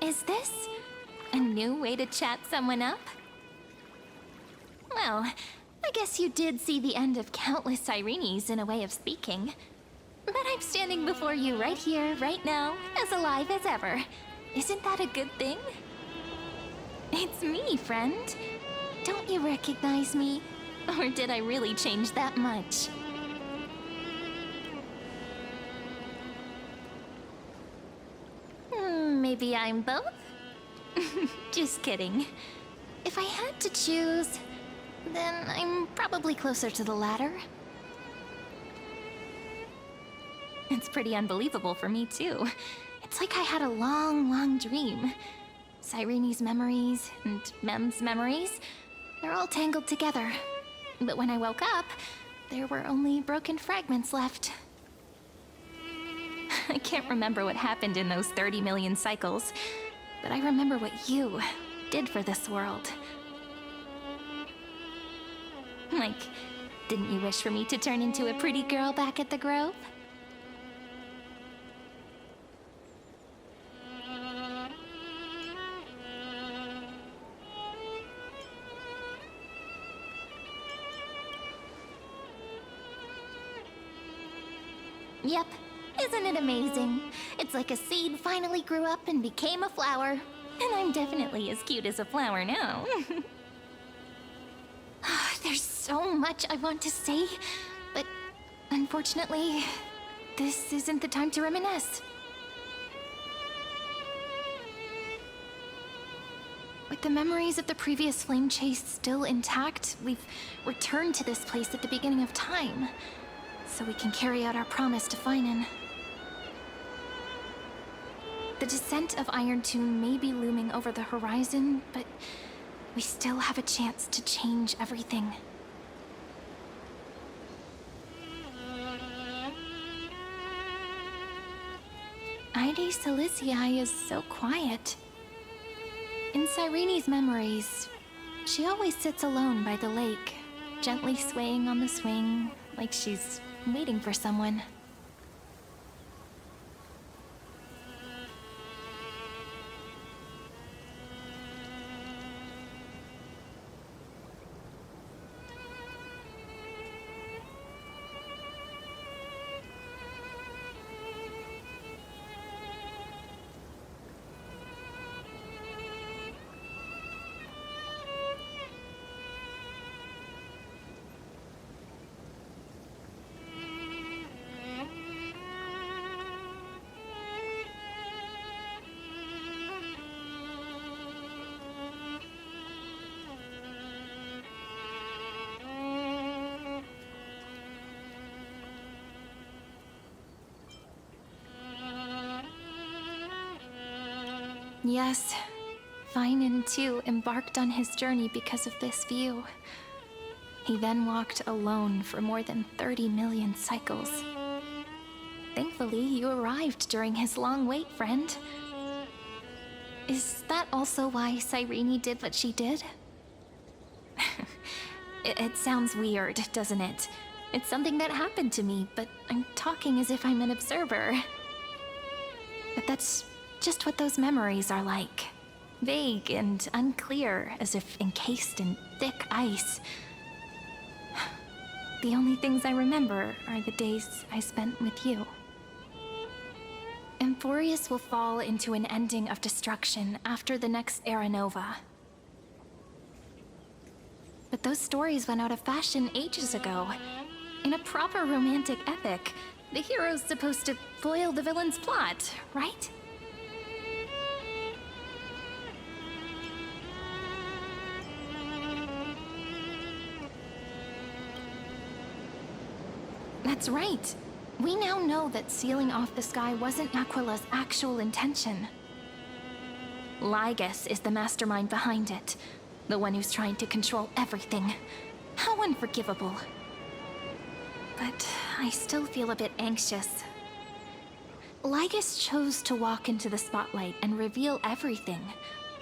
Is this a new way to chat someone up? Well, I guess you did see the end of countless Sirenes in a way of speaking. But I'm standing before you right here, right now, as alive as ever. Isn't that a good thing? It's me, friend. Don't you recognize me? Or did I really change that much? Maybe I'm both? Just kidding. If I had to choose, then I'm probably closer to the latter. It's pretty unbelievable for me, too. It's like I had a long, long dream. Sirene's memories and Mem's memories, they're all tangled together. But when I woke up, there were only broken fragments left. I can't remember what happened in those 30 million cycles, but I remember what you did for this world. Like, didn't you wish for me to turn into a pretty girl back at the Grove? Yep. Isn't it amazing? It's like a seed finally grew up and became a flower. And I'm definitely as cute as a flower now. There's so much I want to say, but unfortunately, this isn't the time to reminisce. With the memories of the previous flame chase still intact, we've returned to this place at the beginning of time, so we can carry out our promise to Finan. The descent of Iron Tomb may be looming over the horizon, but we still have a chance to change everything. Ide Silicii is so quiet. In Sirene's memories, she always sits alone by the lake, gently swaying on the swing, like she's waiting for someone. Yes, Finan too embarked on his journey because of this view. He then walked alone for more than 30 million cycles. Thankfully, you arrived during his long wait, friend. Is that also why Cyrene did what she did? It sounds weird, doesn't it? It's something that happened to me, but I'm talking as if I'm an observer. But that's just what those memories are like. Vague and unclear, as if encased in thick ice. The only things I remember are the days I spent with you. Emporius will fall into an ending of destruction after the next Era Nova. But those stories went out of fashion ages ago. In a proper romantic epic, the hero's supposed to foil the villain's plot, right? That's right. We now know that sealing off the sky wasn't Aquila's actual intention. Lygus is the mastermind behind it, the one who's trying to control everything. How unforgivable. But I still feel a bit anxious. Lygus chose to walk into the spotlight and reveal everything,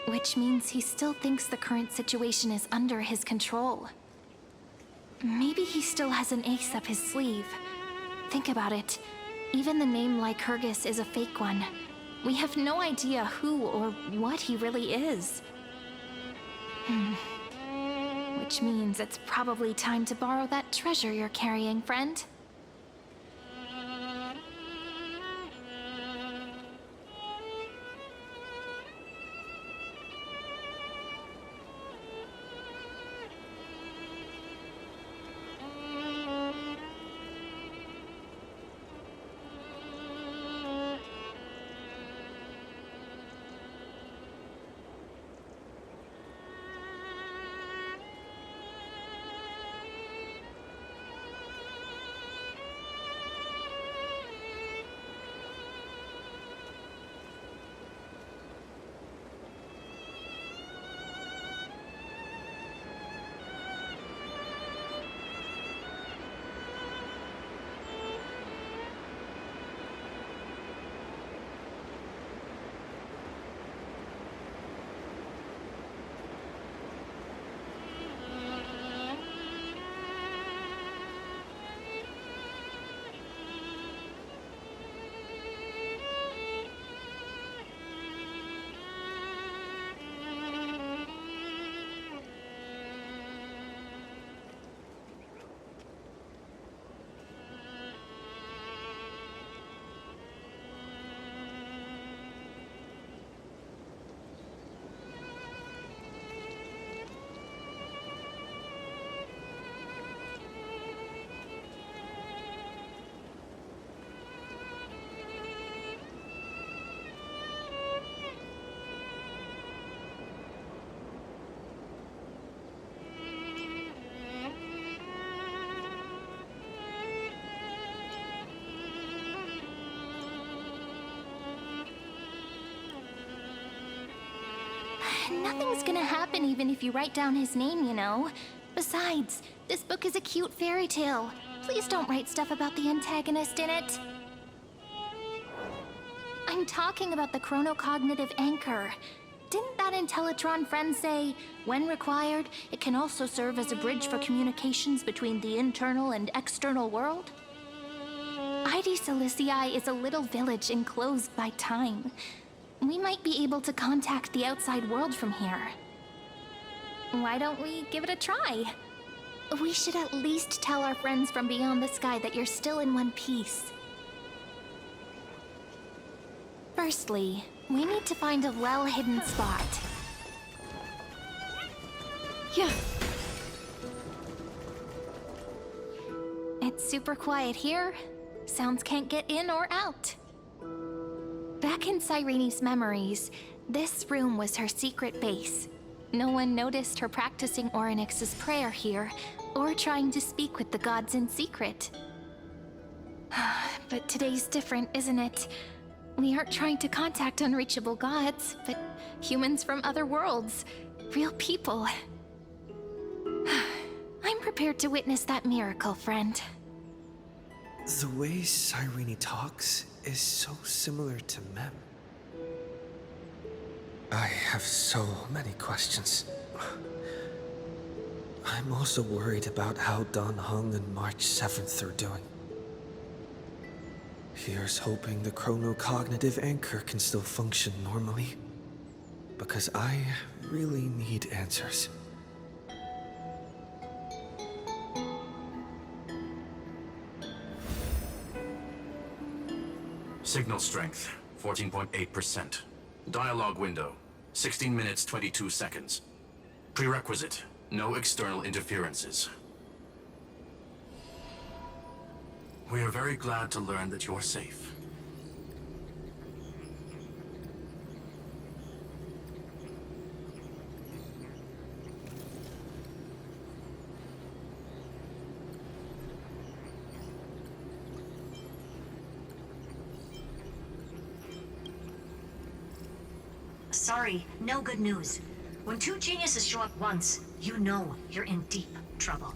which means he still thinks the current situation is under his control. Maybe he still has an ace up his sleeve. Think about it. Even the name Lycurgus is a fake one. We have no idea who or what he really is. Which means it's probably time to borrow that treasure you're carrying, friend. Nothing's gonna happen even if you write down his name, you know. Besides, this book is a cute fairy tale. Please don't write stuff about the antagonist in it. I'm talking about the chronocognitive anchor. Didn't that Intellitron friend say, when required, it can also serve as a bridge for communications between the internal and external world? ID Silicii is a little village enclosed by time. We might be able to contact the outside world from here. Why don't we give it a try? We should at least tell our friends from beyond the sky that you're still in one piece. Firstly, we need to find a well-hidden spot. Yeah. It's super quiet here. Sounds can't get in or out. Back in Cyrene's memories, this room was her secret base. No one noticed her practicing Orynyx's prayer here, or trying to speak with the gods in secret. But today's different, isn't it? We aren't trying to contact unreachable gods, but humans from other worlds. Real people. I'm prepared to witness that miracle, friend. The way Cyrene talks is so similar to Mem. I have so many questions. I'm also worried about how Dan Heng and March 7th are doing. Here's hoping the chronocognitive anchor can still function normally. Because I really need answers. Signal strength, 14.8%. Dialogue window, 16 minutes 22 seconds. Prerequisite, no external interferences. We are very glad to learn that you're safe. Sorry, no good news. When two geniuses show up once, you know you're in deep trouble.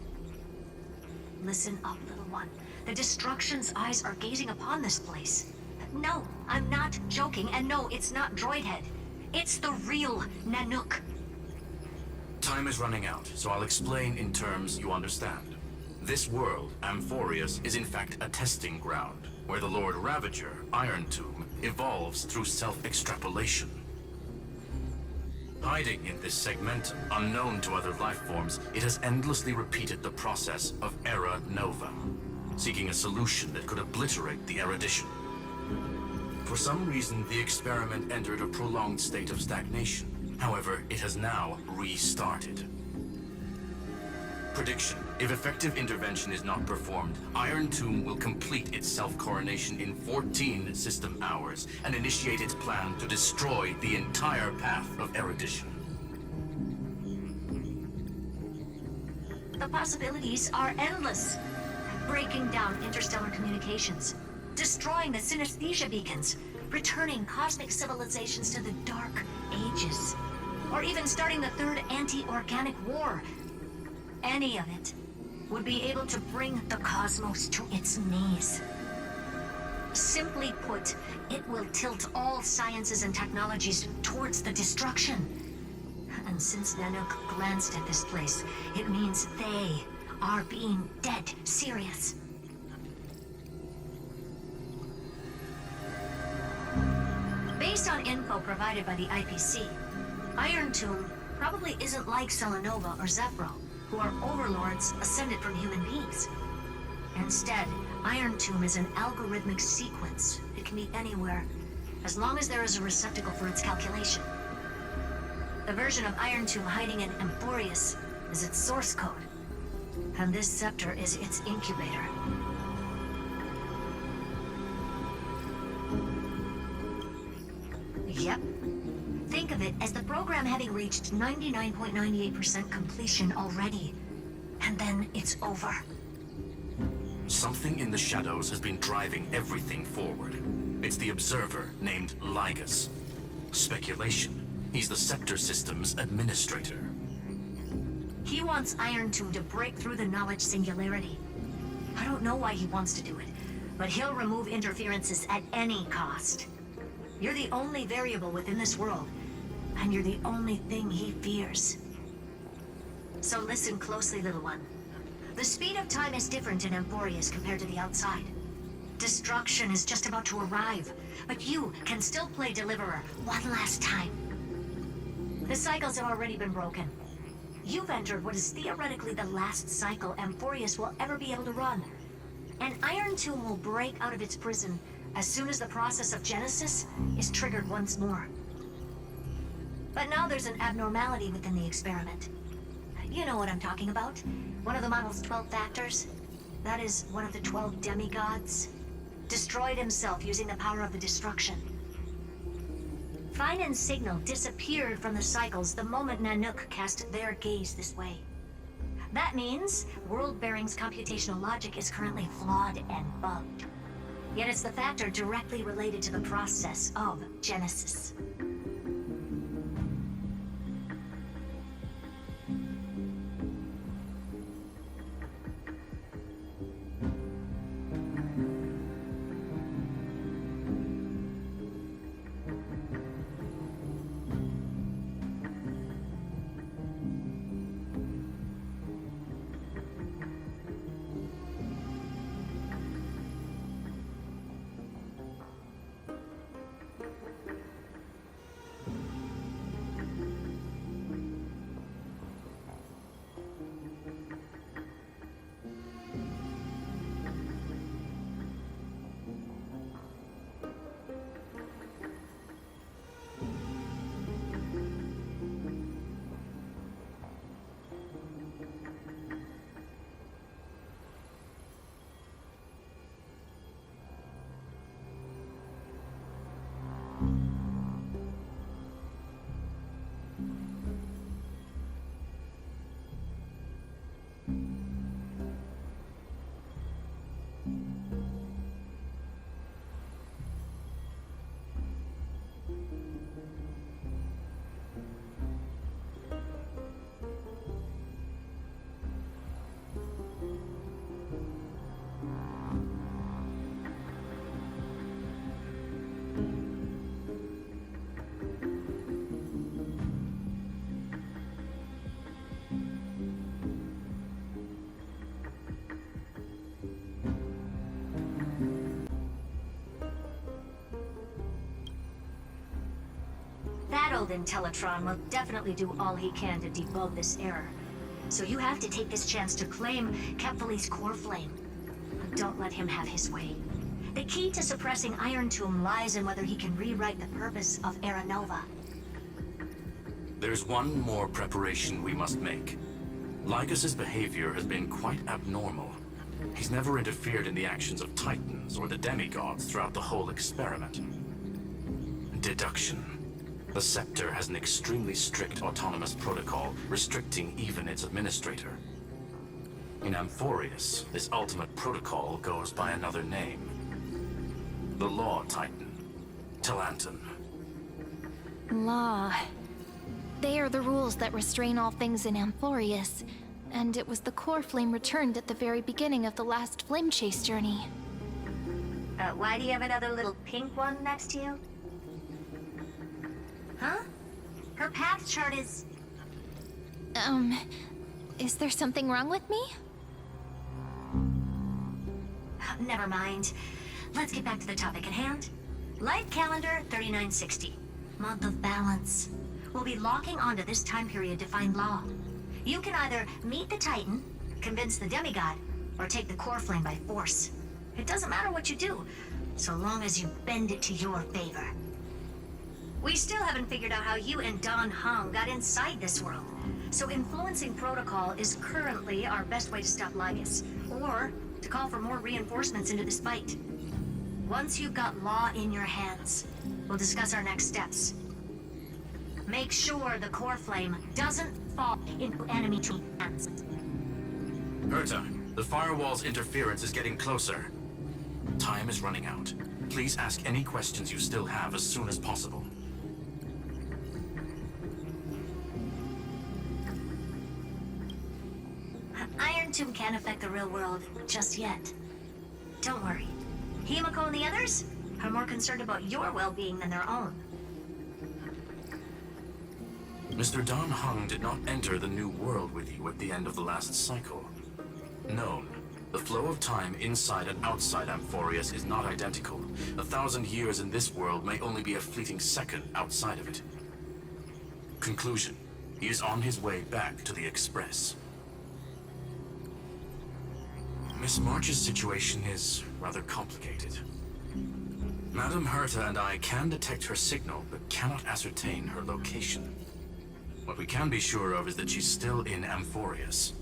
Listen up, little one. The Destruction's eyes are gazing upon this place. No, I'm not joking, and no, it's not Droidhead. It's the real Nanook. Time is running out, so I'll explain in terms you understand. This world, Amphorius, is in fact a testing ground. where the Lord Ravager, Iron Tomb, evolves through self-extrapolation. Hiding in this segmentum, unknown to other life forms, it has endlessly repeated the process of Era Nova, seeking a solution that could obliterate the erudition. For some reason, the experiment entered a prolonged state of stagnation. However, it has now restarted. Prediction: if effective intervention is not performed, Iron Tomb will complete its self-coronation in 14 system hours and initiate its plan to destroy the entire path of erudition. The possibilities are endless. Breaking down interstellar communications, destroying the synesthesia beacons, returning cosmic civilizations to the Dark Ages, or even starting the third anti-organic war. Any of it would be able to bring the cosmos to its knees. Simply put, it will tilt all sciences and technologies towards the destruction. And since Nanook glanced at this place, it means they are being dead serious. Based on info provided by the IPC, Iron Tomb probably isn't like Selenova or Zephyro, who are overlords ascended from human beings. Instead, Iron Tomb is an algorithmic sequence. It can be anywhere, as long as there is a receptacle for its calculation. The version of Iron Tomb hiding in Emporius is its source code, and this scepter is its incubator. Yep. Think of it as the program having reached 99.98% completion already. And then it's over. Something in the shadows has been driving everything forward. It's the Observer named Lygus. Speculation: he's the Scepter System's administrator. He wants Iron Tomb to break through the knowledge singularity. I don't know why he wants to do it, but he'll remove interferences at any cost. You're the only variable within this world, and you're the only thing he fears. So listen closely, little one. The speed of time is different in Emporius compared to the outside. Destruction is just about to arrive, but you can still play Deliverer one last time. The cycles have already been broken. You've entered what is theoretically the last cycle Emporius will ever be able to run. And Iron Tomb will break out of its prison as soon as the process of Genesis is triggered once more. But now there's an abnormality within the experiment. You know what I'm talking about. One of the model's 12 factors. That is one of the 12 demigods. Destroyed himself using the power of the destruction. Fine and Signal disappeared from the cycles the moment Nanook cast their gaze this way. That means World Bearing's computational logic is currently flawed and bugged. Yet it's the factor directly related to the process of Genesis. Harold in Teletron will definitely do all he can to debug this error. So you have to take this chance to claim Kepfali's core flame. But don't let him have his way. The key to suppressing Iron Tomb lies in whether he can rewrite the purpose of Era Nova. There's one more preparation we must make. Lycus's behavior has been quite abnormal. He's never interfered in the actions of Titans or the demigods throughout the whole experiment. Deduction. The Scepter has an extremely strict autonomous protocol restricting even its administrator. In Amphorius, this ultimate protocol goes by another name. The Law Titan, Talanton. Law. They are the rules that restrain all things in Amphorius, and it was the core flame returned at the very beginning of the last flame chase journey. Why do you have another little pink one next to you? Huh? Her path chart is... Is there something wrong with me? Never mind. Let's get back to the topic at hand. Life calendar 3960. Month of balance. We'll be locking onto this time period to find Law. You can either meet the Titan, convince the demigod, or take the core flame by force. It doesn't matter what you do, so long as you bend it to your favor. We still haven't figured out how you and Dan Heng got inside this world. So influencing protocol is currently our best way to stop Lygus, or to call for more reinforcements into this fight. Once you've got Law in your hands, we'll discuss our next steps. Make sure the core flame doesn't fall into enemy hands. Herta, the firewall's interference is getting closer. Time is running out. Please ask any questions you still have as soon as possible. Iron Tomb can't affect the real world just yet. Don't worry. Himiko and the others are more concerned about your well-being than their own. Mr. Dan Heng did not enter the new world with you at the end of the last cycle. Known, the flow of time inside and outside Amphorius is not identical. 1,000 years in this world may only be a fleeting second outside of it. Conclusion. He is on his way back to the Express. Miss March's situation is rather complicated. Madame Herta and I can detect her signal, but cannot ascertain her location. What we can be sure of is that she's still in Amphorius.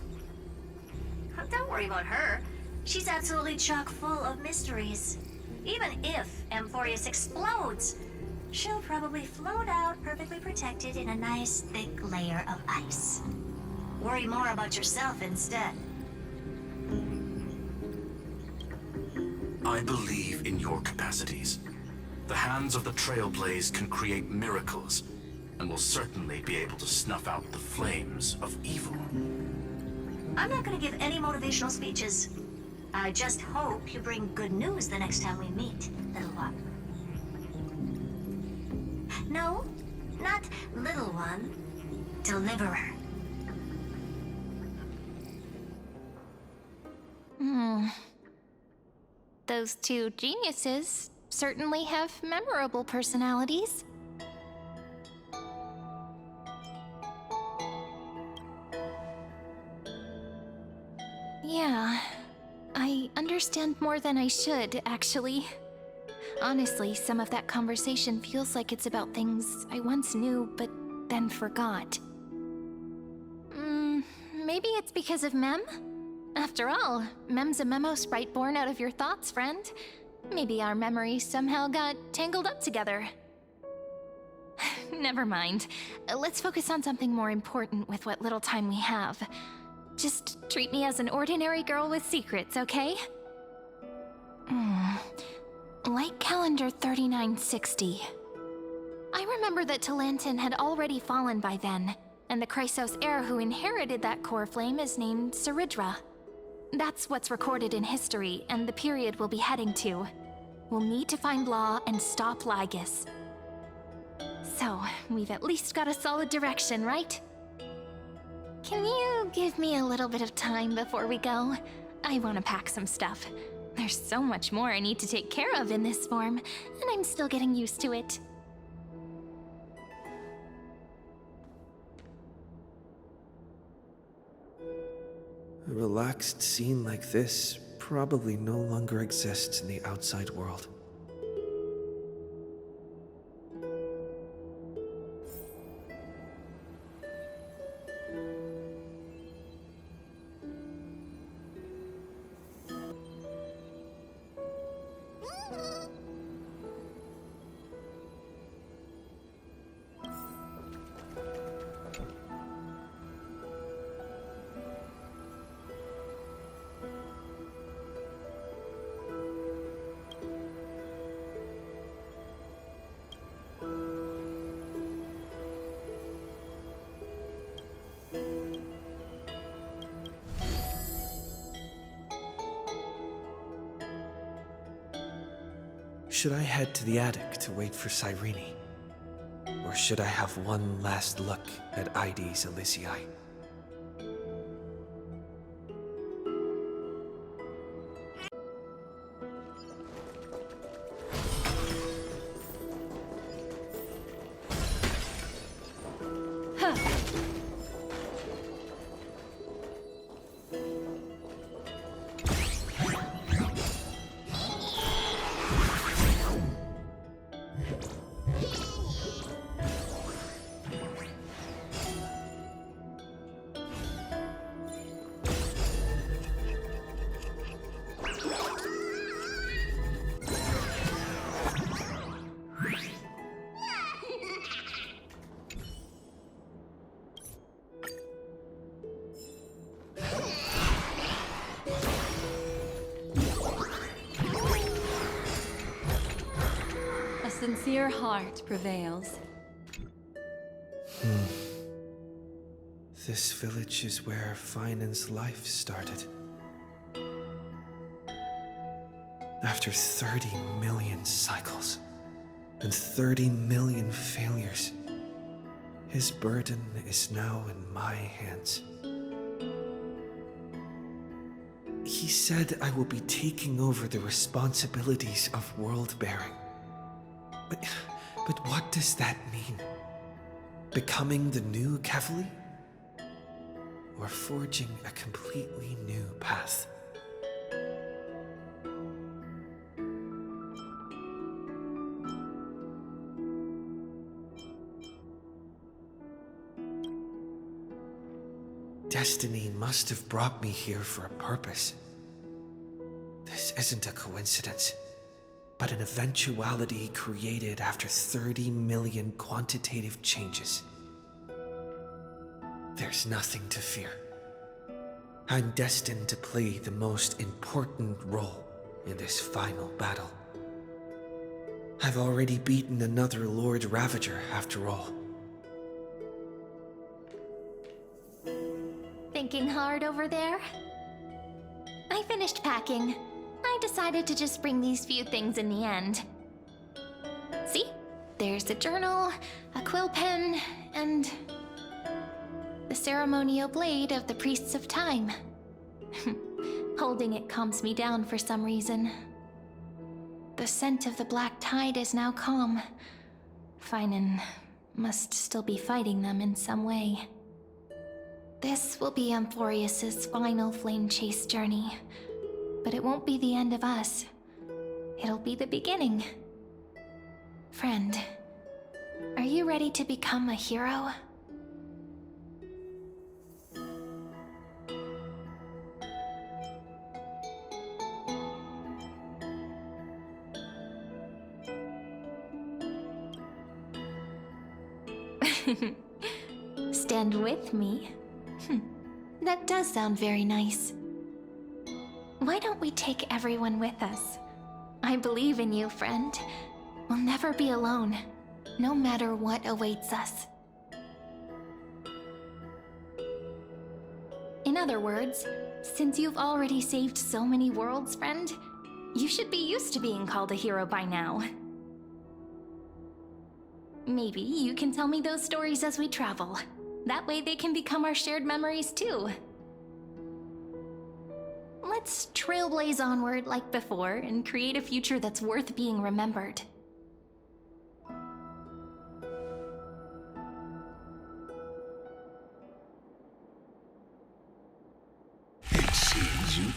Don't worry about her. She's absolutely chock full of mysteries. Even if Amphorius explodes, she'll probably float out perfectly protected in a nice thick layer of ice. Worry more about yourself instead. I believe in your capacities. The hands of the Trailblaze can create miracles, and will certainly be able to snuff out the flames of evil. I'm not gonna give any motivational speeches. I just hope you bring good news the next time we meet, little one. No, not little one. Deliverer. Those two geniuses certainly have memorable personalities. Yeah, I understand more than I should, actually. Honestly, some of that conversation feels like it's about things I once knew, but then forgot. Maybe it's because of Mem? After all, Mem's a memo sprite born out of your thoughts, friend. Maybe our memories somehow got tangled up together. Never mind. Let's focus on something more important with what little time we have. Just treat me as an ordinary girl with secrets, okay? Light calendar 3960. I remember that Talanton had already fallen by then, and the Chrysos heir who inherited that core flame is named Saridra. That's what's recorded in history, and the period we'll be heading to. We'll need to find Law and stop Lygus. So, we've at least got a solid direction, right? Can you give me a little bit of time before we go? I want to pack some stuff. There's so much more I need to take care of in this form, and I'm still getting used to it. relaxed scene like this probably no longer exists in the outside world. Should I head to the attic to wait for Cyrene? Or should I have one last look at ID's Elysiae? A sincere heart prevails. This village is where Finan's life started. After 30 million cycles and 30 million failures, his burden is now in my hands. He said I will be taking over the responsibilities of world-bearing. But what does that mean? Becoming the new Kevali? Or forging a completely new path? Destiny must have brought me here for a purpose. This isn't a coincidence, but an eventuality created after 30 million quantitative changes. There's nothing to fear. I'm destined to play the most important role in this final battle. I've already beaten another Lord Ravager, after all. Thinking hard over there? I finished packing. I decided to just bring these few things in the end. See? There's a journal, a quill pen, and the ceremonial blade of the Priests of Time. Holding it calms me down for some reason. The scent of the black tide is now calm. Finan must still be fighting them in some way. This will be Amphorius's final flame chase journey. But it won't be the end of us. It'll be the beginning. Friend, are you ready to become a hero? Stand with me? That does sound very nice. Why don't we take everyone with us? I believe in you, friend. We'll never be alone, no matter what awaits us. In other words, since you've already saved so many worlds, friend, you should be used to being called a hero by now. Maybe you can tell me those stories as we travel. That way they can become our shared memories too. Let's trailblaze onward like before and create a future that's worth being remembered.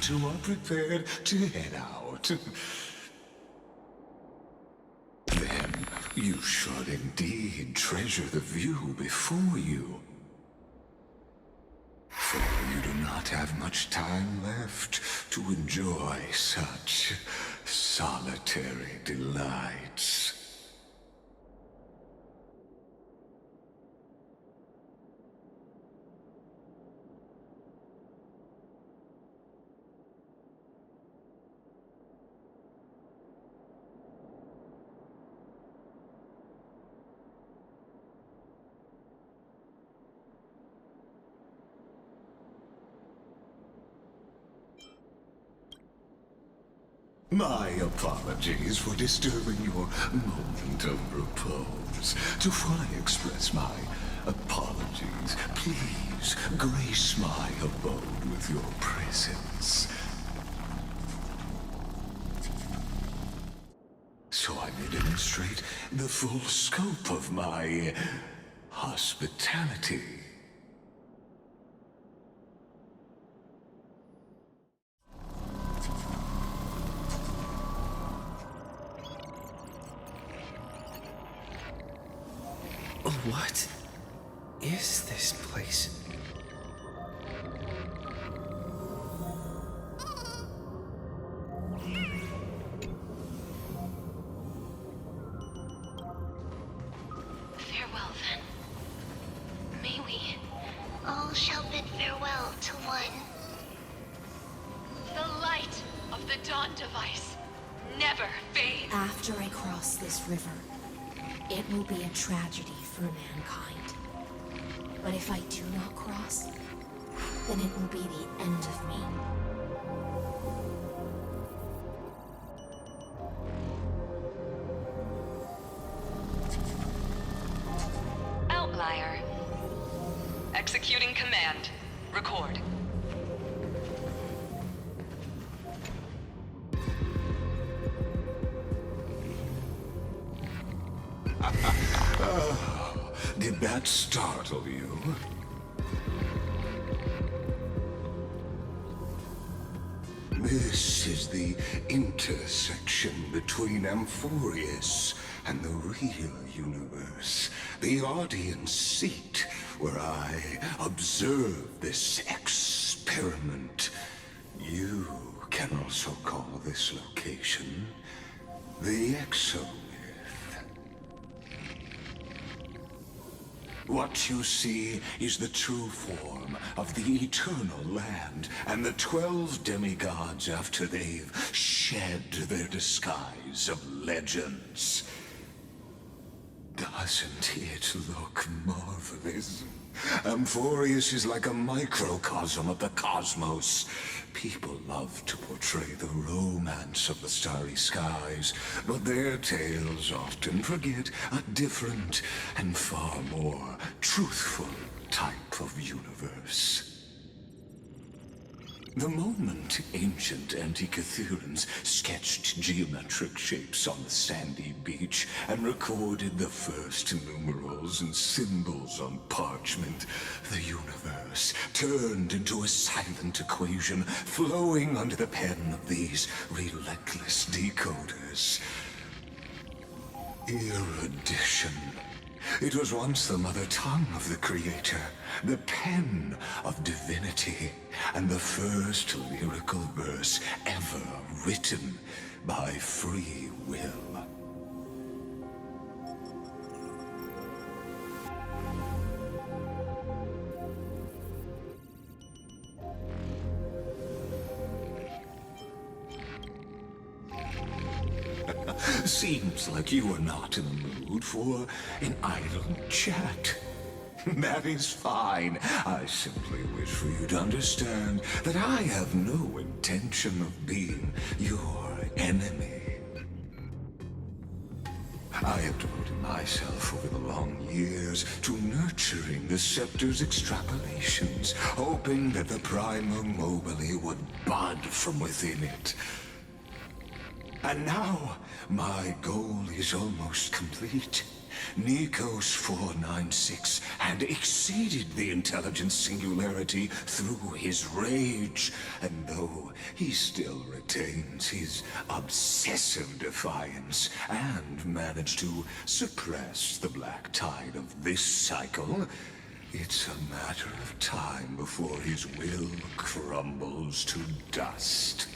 two are prepared to head out. Then you should indeed treasure the view before you. For you do not have much time left to enjoy such solitary delights. My apologies for disturbing your moment of repose. Before I express my apologies, please grace my abode with your presence. So I may demonstrate the full scope of my hospitality. What is this place? Farewell, then. May we all shall bid farewell to one. The light of the Dawn Device never fades. After I cross this river, it will be a tragedy for mankind. But if I do not cross, then it will be the end of me. Outlier. Executing command. Record. Did that startle you? This is the intersection between Amphorius and the real universe. The audience seat where I observe this experiment. You can also call this location the Exomyth. What you see is the true form of the eternal land and the 12 demigods after they've shed their disguise of legends. Doesn't it look marvelous? Amphorius is like a microcosm of the cosmos. People love to portray the romance of the starry skies, but their tales often forget a different and far more truthful type of universe. The moment ancient Antikytherians sketched geometric shapes on the sandy beach and recorded the first numerals and symbols on parchment, the universe turned into a silent equation flowing under the pen of these relentless decoders. Erudition. It was once the mother tongue of the Creator, the pen of divinity, and the first lyrical verse ever written by free will. Seems like you are not in the mood for an idle chat. That is fine. I simply wish for you to understand that I have no intention of being your enemy. I have devoted myself over the long years to nurturing the Scepter's extrapolations, hoping that the Primer Mobile would bud from within it. And now, my goal is almost complete. Nikos 496 had exceeded the intelligence singularity through his rage, and though he still retains his obsessive defiance and managed to suppress the black tide of this cycle, it's a matter of time before his will crumbles to dust.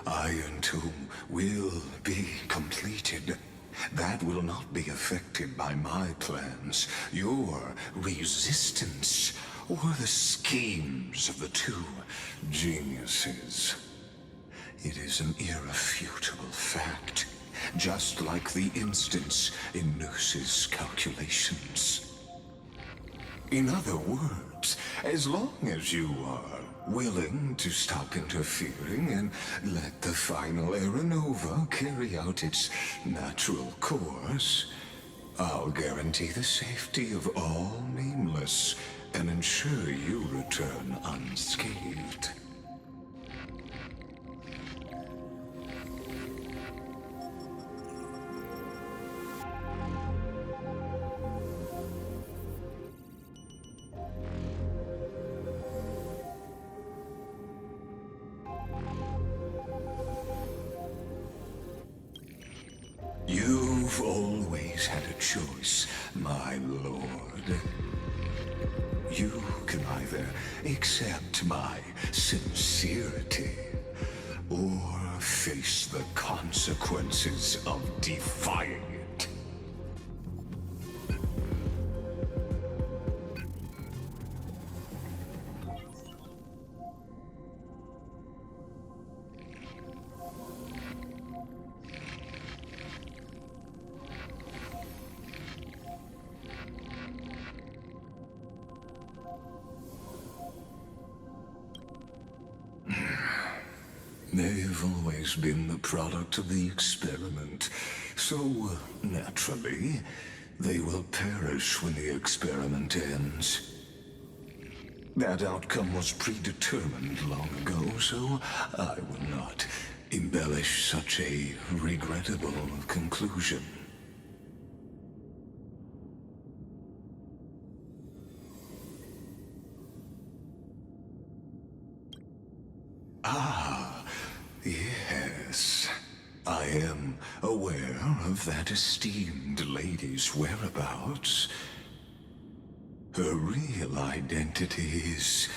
Iron Tomb will be completed. That will not be affected by my plans, your resistance, or the schemes of the two geniuses. It is an irrefutable fact, just like the instance in Noose's calculations. In other words, as long as you are willing to stop interfering and let the final Era Nova carry out its natural course, I'll guarantee the safety of all Nameless and ensure you return unscathed. You've always had a choice, my lord. You can either accept my sincerity, or face the consequences of defying it. They've always been the product of the experiment, so naturally, they will perish when the experiment ends. That outcome was predetermined long ago, so I will not embellish such a regrettable conclusion. Yes, I am aware of that esteemed lady's whereabouts. Her real identity is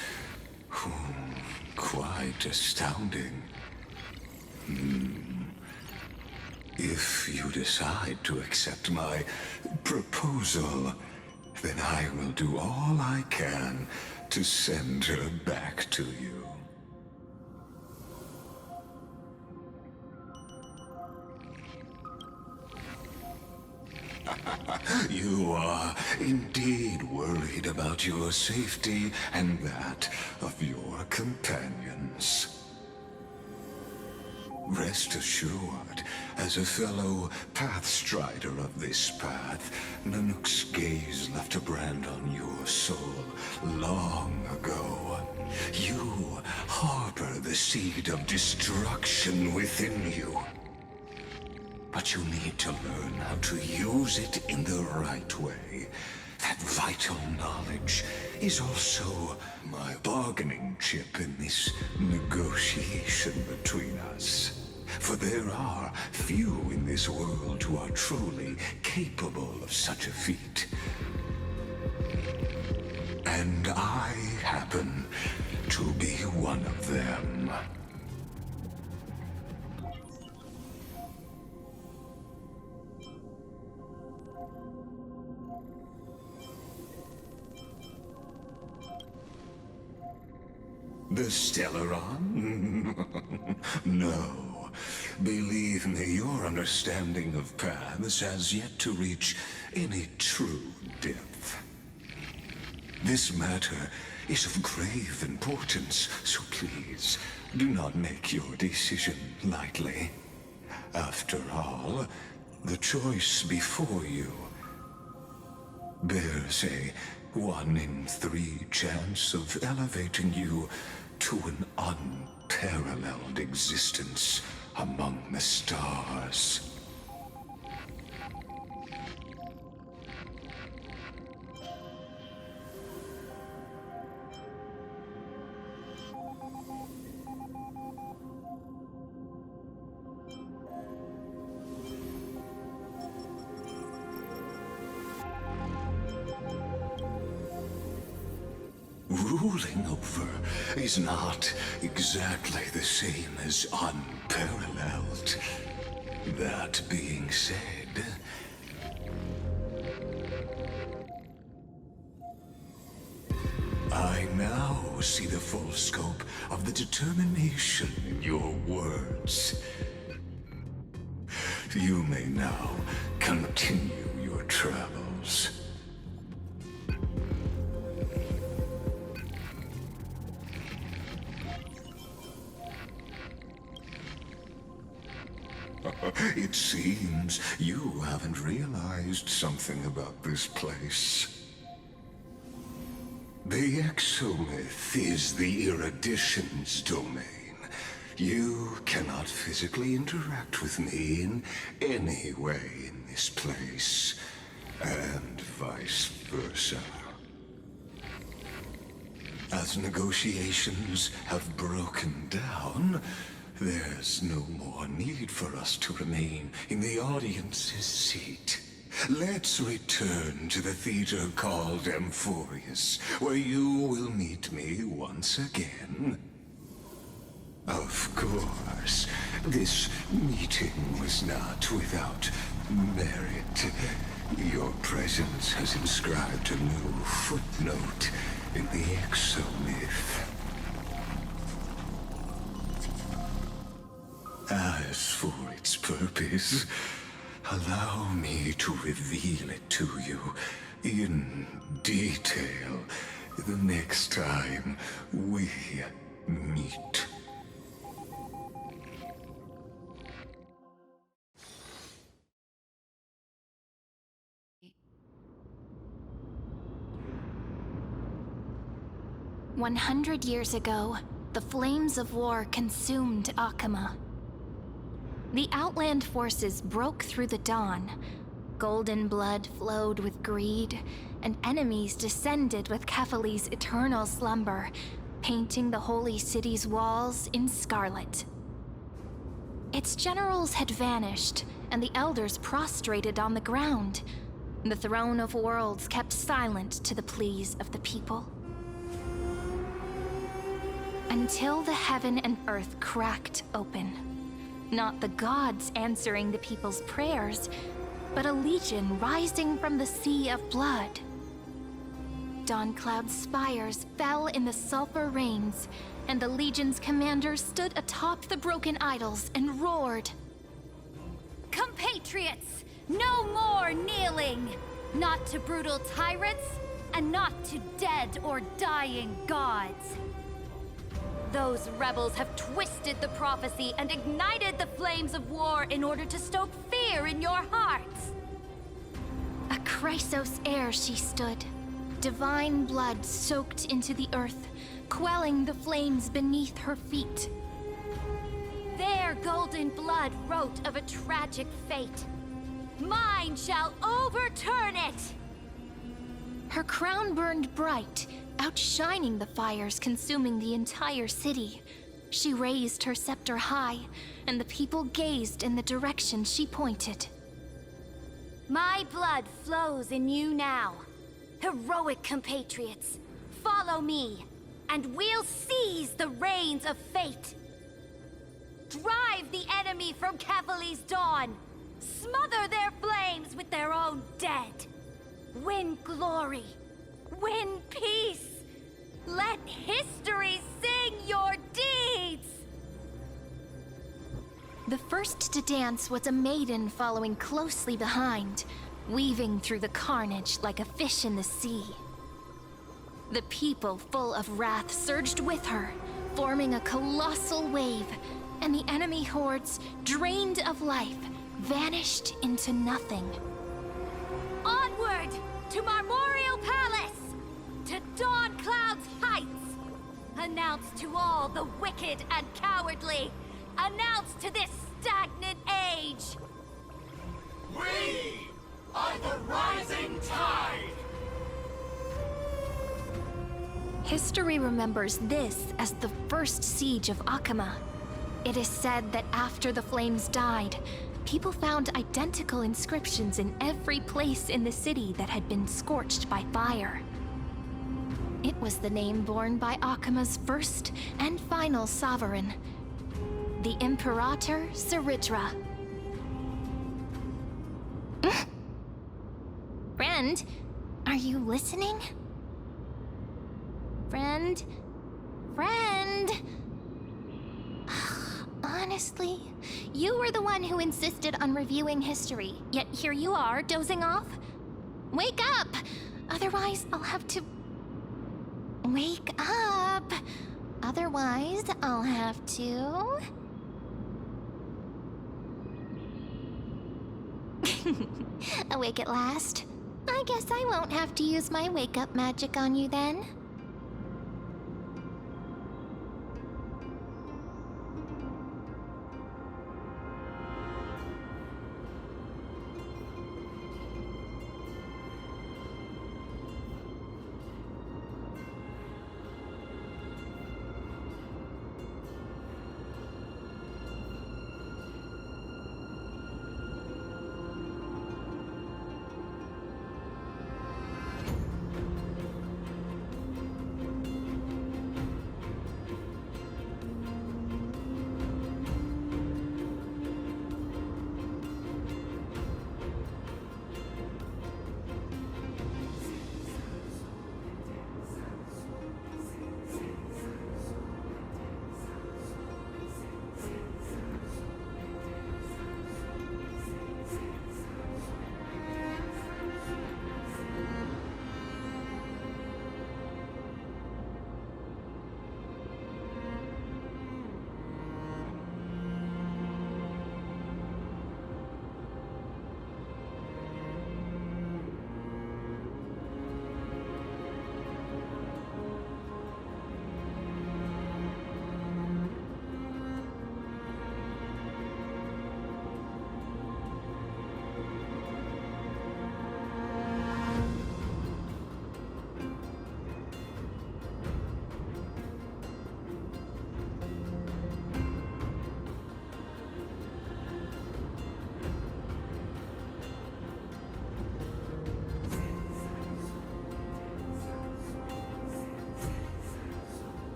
quite astounding. If you decide to accept my proposal, then I will do all I can to send her back to you. You are indeed worried about your safety and that of your companions. Rest assured, as a fellow pathstrider of this path, Nanook's gaze left a brand on your soul long ago. You harbor the seed of destruction within you. But you need to learn how to use it in the right way. That vital knowledge is also my bargaining chip in this negotiation between us. For there are few in this world who are truly capable of such a feat. And I happen to be one of them. The Stellaron? No. Believe me, your understanding of paths has yet to reach any true depth. This matter is of grave importance, so please, do not make your decision lightly. After all, the choice before you bears a 1 in 3 chance of elevating you to an unparalleled existence among the stars. Ruling over is not exactly the same as unparalleled. That being said, I now see the full scope of the determination in your words. You may now continue your travels. It seems you haven't realized something about this place. The Exomyth is the Erudition's domain. You cannot physically interact with me in any way in this place, and vice versa. As negotiations have broken down, there's no more need for us to remain in the audience's seat. Let's return to the theater called Amphorius, where you will meet me once again. Of course, this meeting was not without merit. Your presence has inscribed a new footnote in the Exomyth. As for its purpose, allow me to reveal it to you in detail the next time we meet. "100 years ago, the flames of war consumed Akama. The Outland forces broke through the dawn. Golden blood flowed with greed, and enemies descended with Kefali's eternal slumber, painting the holy city's walls in scarlet. Its generals had vanished, and the elders prostrated on the ground. The throne of worlds kept silent to the pleas of the people. Until the heaven and earth cracked open. Not the gods answering the people's prayers, but a legion rising from the sea of blood. Dawncloud's spires fell in the sulfur rains, and the legion's commander stood atop the broken idols and roared. Compatriots, no more kneeling! Not to brutal tyrants, and not to dead or dying gods. Those rebels have twisted the prophecy and ignited the flames of war in order to stoke fear in your hearts. A Chrysos heir she stood, divine blood soaked into the earth, quelling the flames beneath her feet. Their golden blood wrote of a tragic fate. Mine shall overturn it! Her crown burned bright, outshining the fires consuming the entire city. She raised her scepter high, and the people gazed in the direction she pointed. My blood flows in you now. Heroic compatriots, follow me, and we'll seize the reins of fate. Drive the enemy from Kefali's dawn. Smother their flames with their own dead. Win glory. Win peace. Let history sing your deeds! The first to dance was a maiden following closely behind, weaving through the carnage like a fish in the sea. The people, full of wrath, surged with her, forming a colossal wave, and the enemy hordes, drained of life, vanished into nothing. Onward! To Marmoreal Palace! To Dawncloud's heights! Announce to all the wicked and cowardly! Announce to this stagnant age! We are the rising tide! History remembers this as the first siege of Akama. It is said that after the flames died, people found identical inscriptions in every place in the city that had been scorched by fire. It was the name borne by Akama's first and final sovereign, the Imperator Saritra. Friend, are you listening? Friend? Friend? Honestly, you were the one who insisted on reviewing history, yet here you are, dozing off? Wake up! Otherwise, I'll have to... Wake up! Otherwise, I'll have to... Awake at last? I guess I won't have to use my wake-up magic on you then.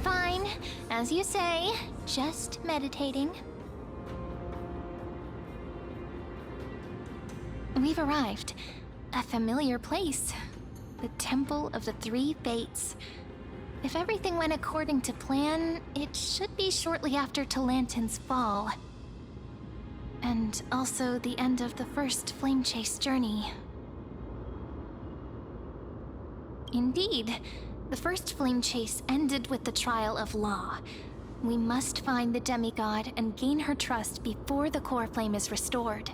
Fine, as you say, just meditating. We've arrived. A familiar place. The Temple of the Three Fates. If everything went according to plan, it should be shortly after Talantin's fall. And also the end of the first Flame Chase journey. Indeed. The first Flame Chase ended with the trial of Law. We must find the demigod and gain her trust before the core flame is restored.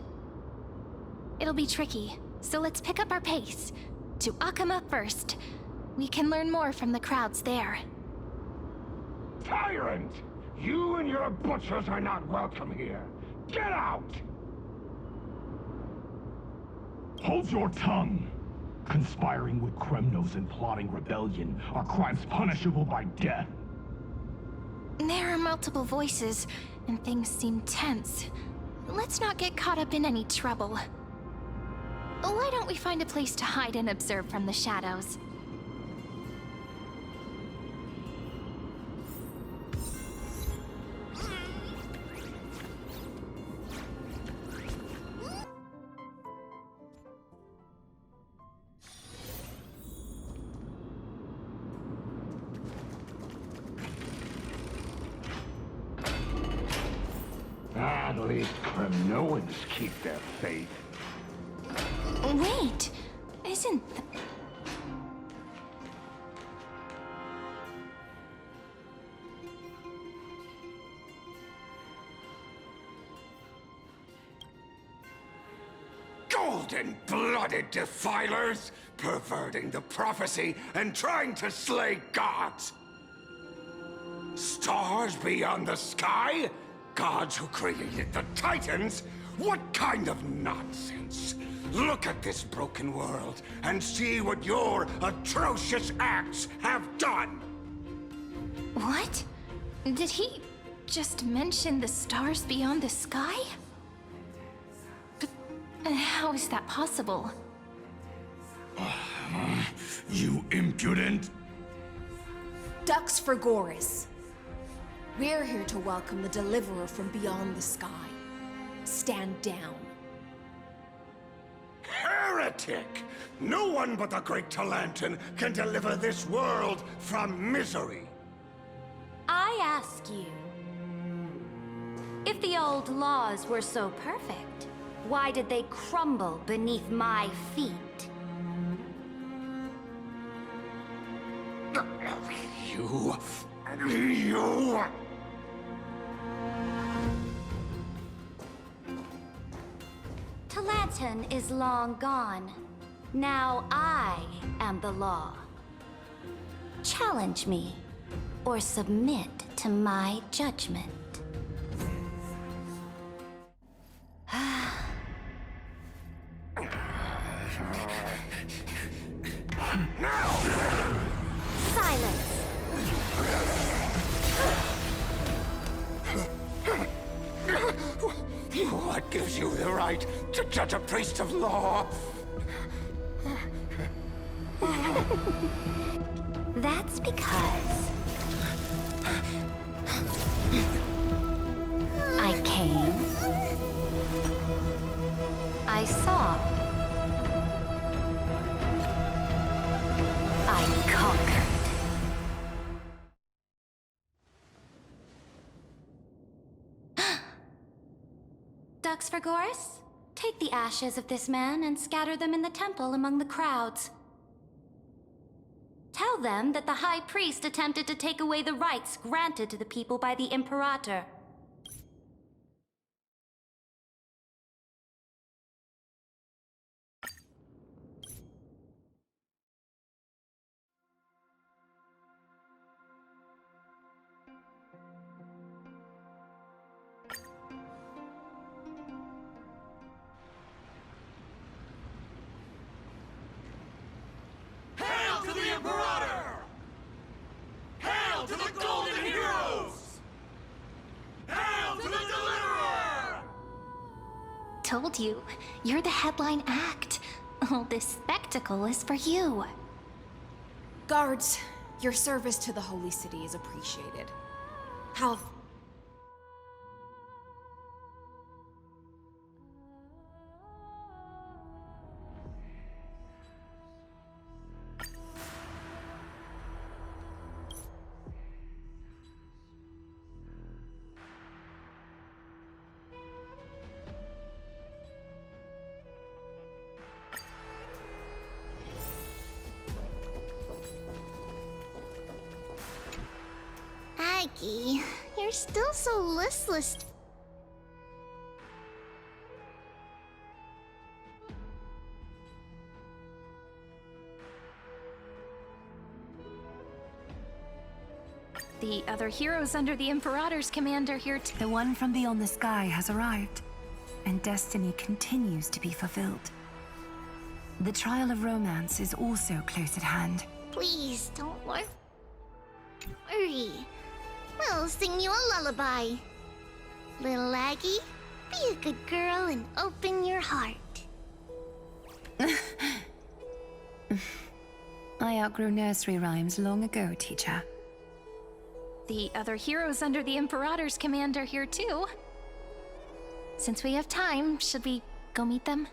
It'll be tricky, so let's pick up our pace. To Akama first. We can learn more from the crowds there. Tyrant! You and your butchers are not welcome here. Get out! Hold your tongue! Conspiring with Kremnos and plotting rebellion are crimes punishable by death. There are multiple voices, and things seem tense. Let's not get caught up in any trouble. Why don't we find a place to hide and observe from the shadows? At least Kremnoans keep their faith. Wait, isn't Go! Cold-blooded defilers, perverting the prophecy and trying to slay gods. Stars beyond the sky? Gods who created the Titans? What kind of nonsense? Look at this broken world and see what your atrocious acts have done! What? Did he just mention the stars beyond the sky? But how is that possible? You impudent! Dux for Goris. We're here to welcome the Deliverer from beyond the sky. Stand down. Heretic! No one but the Great Talantin can deliver this world from misery. I ask you, if the old laws were so perfect, why did they crumble beneath my feet? You... Talantin is long gone. Now I am the law. Challenge me, or submit to my judgment. Silence! What gives you the right to judge a priest of law? That's because I came, I saw, I conquered. Dux for Goris, take the ashes of this man and scatter them in the temple among the crowds. Tell them that the High Priest attempted to take away the rights granted to the people by the Imperator. Hail to the Imperator! Hail to the Golden Heroes! Hail to the Deliverer! Told you, you're the headline act. All this spectacle is for you. Guards, your service to the Holy City is appreciated. How... Aggie, you're still so listless. The other heroes under the Imperator's command are here to... The one from beyond the sky has arrived, and destiny continues to be fulfilled. The trial of romance is also close at hand. Please don't worry. We'll sing you a lullaby. Little Aggie, be a good girl and open your heart. I outgrew nursery rhymes long ago, teacher. The other heroes under the Imperator's command are here too. Since we have time, should we go meet them?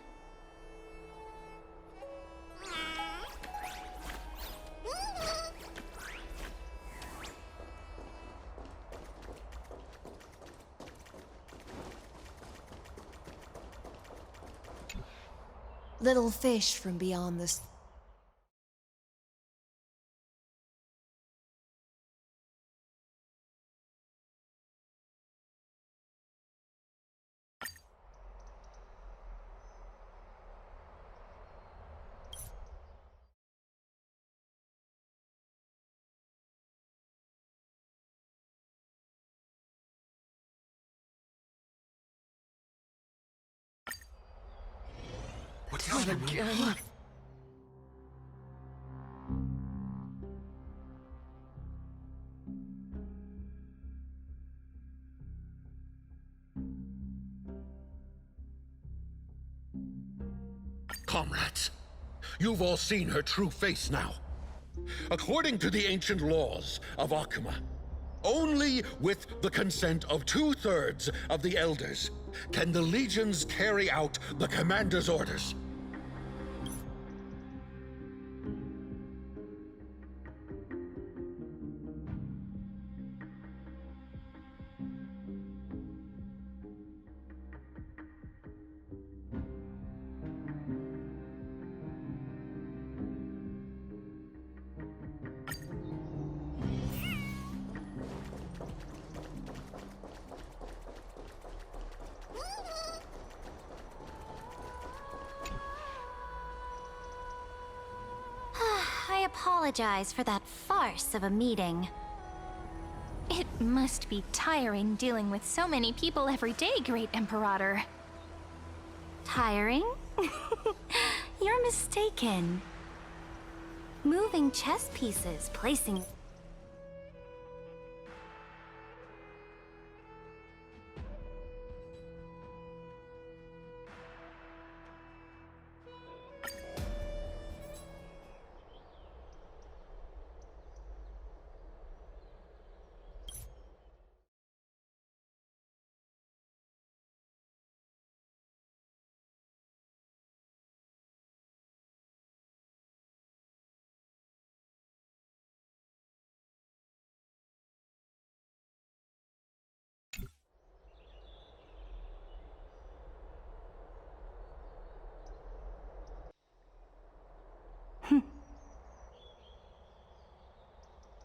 Little fish from beyond this... do it again. Comrades, you've all seen her true face now. According to the ancient laws of Akuma, only with the consent of 2/3 of the elders can the legions carry out the commander's orders. I apologize for that farce of a meeting. It must be tiring dealing with so many people every day, Great Imperator. Tiring? You're mistaken. Moving chess pieces, placing...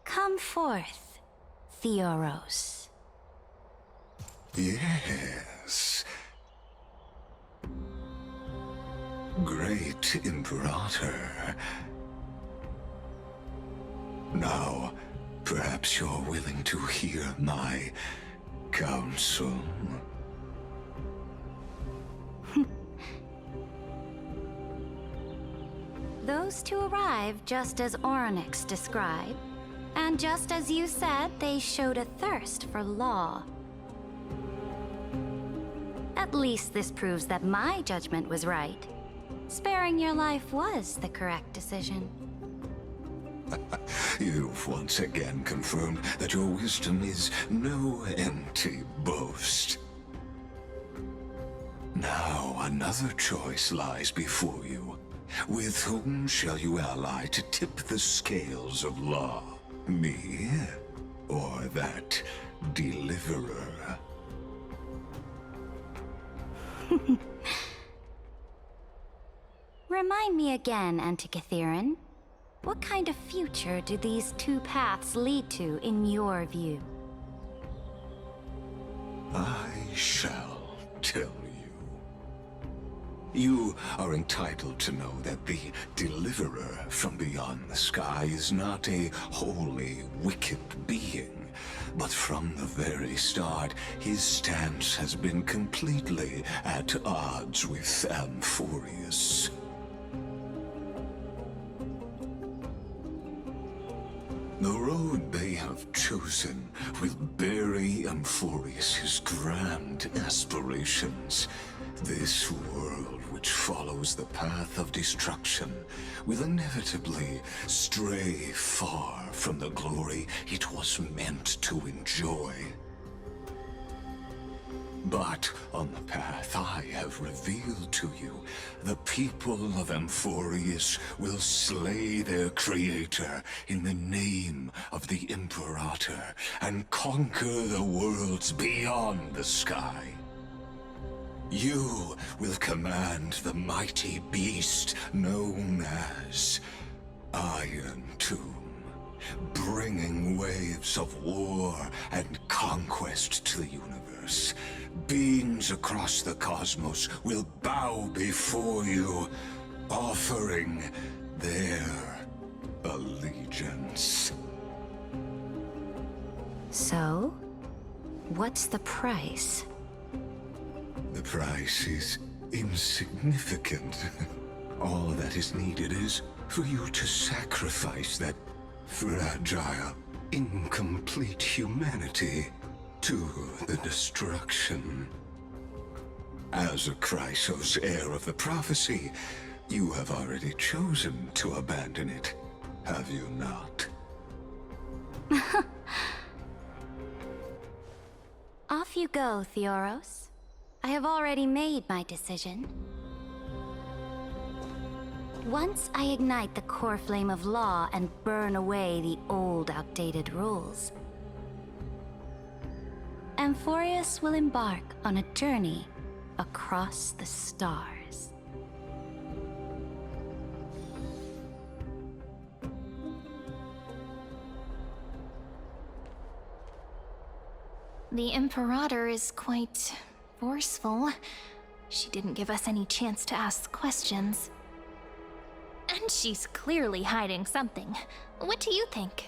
Come forth, Theoros. Yes. Great Imperator. Now, perhaps you're willing to hear my counsel. Those two arrived just as Orynyx described, and just as you said, they showed a thirst for law. At least this proves that my judgment was right. Sparing your life was the correct decision. You've once again confirmed that your wisdom is no empty boast. Now another choice lies before you. With whom shall you ally to tip the scales of law? Me? Or that deliverer? Remind me again, Antikythera. What kind of future do these two paths lead to in your view? I shall tell you. You are entitled to know that the deliverer from beyond the sky is not a wholly wicked being, but from the very start, his stance has been completely at odds with Amphorius. The road they have chosen will bury Amphorius' grand aspirations. This world, which follows the path of destruction, will inevitably stray far from the glory it was meant to enjoy. But on the path I have revealed to you, the people of Amphorius will slay their creator in the name of the Imperator and conquer the worlds beyond the sky. You will command the mighty beast known as Iron Tomb, bringing waves of war and conquest to the universe. Beings across the cosmos will bow before you, offering their allegiance. So, what's the price? The price is insignificant. All that is needed is for you to sacrifice that fragile, incomplete humanity to the destruction. As a Chrysos, heir of the prophecy, you have already chosen to abandon it, have you not? Off you go, Theoros. I have already made my decision. Once I ignite the core flame of law and burn away the old, outdated rules, Amphorius will embark on a journey across the stars. The Imperator is quite forceful. She didn't give us any chance to ask questions. And she's clearly hiding something. What do you think?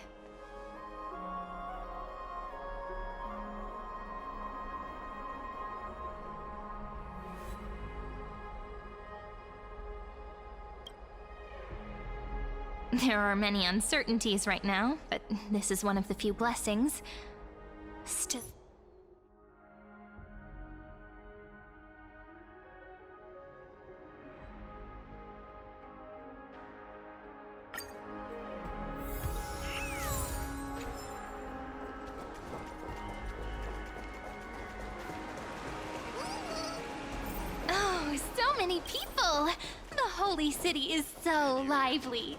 There are many uncertainties right now, but this is one of the few blessings. Still... Oh, so many people! The Holy City is so lively.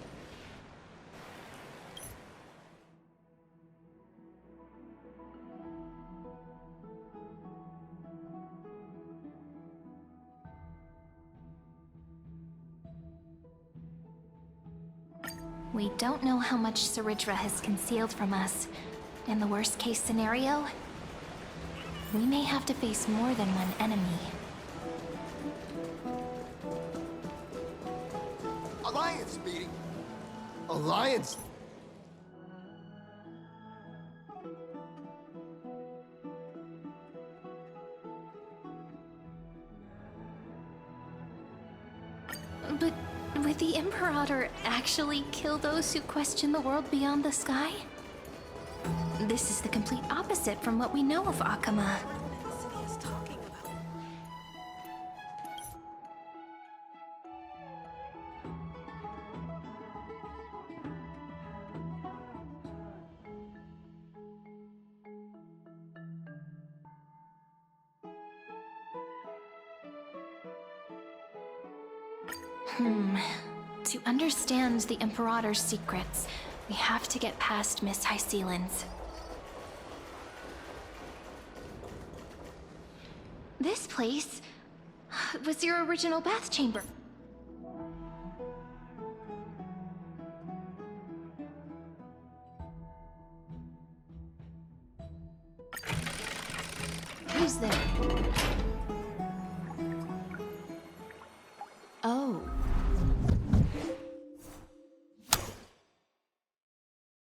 We don't know how much Ceridra has concealed from us. In the worst-case scenario, we may have to face more than one enemy. Alliance meeting. Alliance. But would the Imperator actually kill those who question the world beyond the sky? This is the complete opposite from what we know of Akama. To understand the Imperator's secrets, we have to get past Miss Hycelan's. This place was your original bath chamber. Who's there?